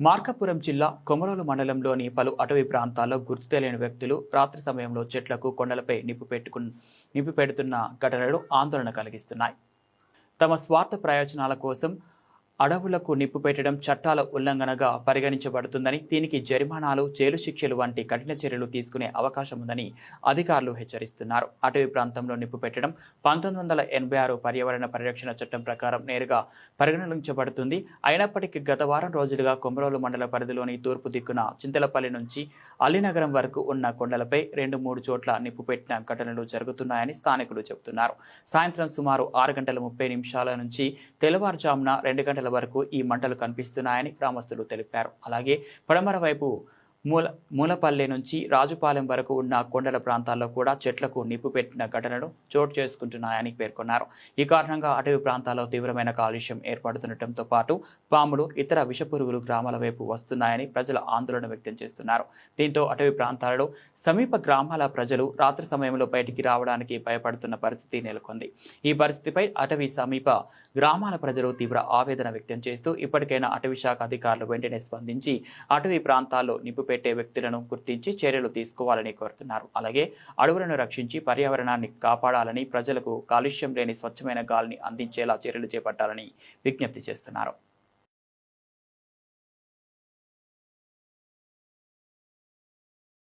మార్కాపురం జిల్లా కొమరోలు మండలంలోని పలు అటవీ ప్రాంతాల్లో గుర్తు తెలియని వ్యక్తులు రాత్రి సమయంలో చెట్లకు కొండలపై నిప్పు పెడుతున్న ఘటనలు ఆందోళన కలిగిస్తున్నాయి. తమ స్వార్థ ప్రయోజనాల కోసం అడవులకు నిప్పు పెట్టడం చట్టాల ఉల్లంఘనగా పరిగణించబడుతుందని, దీనికి జరిమానాలు, జైలు శిక్షలు వంటి కఠిన చర్యలు తీసుకునే అవకాశం ఉందని అధికారులు హెచ్చరిస్తున్నారు. అటవీ ప్రాంతంలో నిప్పు పెట్టడం 1986 పర్యావరణ పరిరక్షణ చట్టం ప్రకారం నేరుగా పరిగణించబడుతుంది. అయినప్పటికీ గత వారం రోజులుగా కొమరోలు మండల పరిధిలోని తూర్పు దిక్కున చింతలపల్లి నుంచి అల్లినగరం వరకు ఉన్న కొండలపై 2-3 చోట్ల నిప్పు పెట్టిన ఘటనలు జరుగుతున్నాయని స్థానికులు చెబుతున్నారు. సాయంత్రం సుమారు 6:30 నుంచి తెల్లవారుజామున 2 గంటల వరకు ఈ మంటలు కనిపిస్తున్నాయని గ్రామస్తులు తెలిపారు. అలాగే పడమర వైపు మూలపల్లె నుంచి రాజుపాలెం వరకు ఉన్న కొండల ప్రాంతాల్లో కూడా చెట్లకు నిప్పు పెట్టిన ఘటనలు చోటు చేసుకుంటున్నాయని పేర్కొన్నారు. ఈ కారణంగా అటవీ ప్రాంతాల్లో తీవ్రమైన కాలుష్యం ఏర్పడుతుండటంతో పాటు పాములు, ఇతర విషపురుగులు గ్రామాల వైపు వస్తున్నాయని ప్రజలు ఆందోళన వ్యక్తం చేస్తున్నారు. దీంతో అటవీ ప్రాంతాలలో సమీప గ్రామాల ప్రజలు రాత్రి సమయంలో బయటికి రావడానికి భయపడుతున్న పరిస్థితి నెలకొంది. ఈ పరిస్థితిపై అటవీ సమీప గ్రామాల ప్రజలు తీవ్ర ఆవేదన వ్యక్తం చేస్తూ ఇప్పటికైనా అటవీ శాఖ అధికారులు వెంటనే స్పందించి అటవీ ప్రాంతాల్లో నిప్పు పెట్టే వ్యక్తులను గుర్తించి చర్యలు తీసుకోవాలని కోరుతున్నారు. అలాగే అడవులను రక్షించి పర్యావరణాన్ని కాపాడాలని, ప్రజలకు కాలుష్యం లేని స్వచ్ఛమైన గాలిని అందించేలా చర్యలు చేపట్టాలని విజ్ఞప్తి చేస్తున్నారు.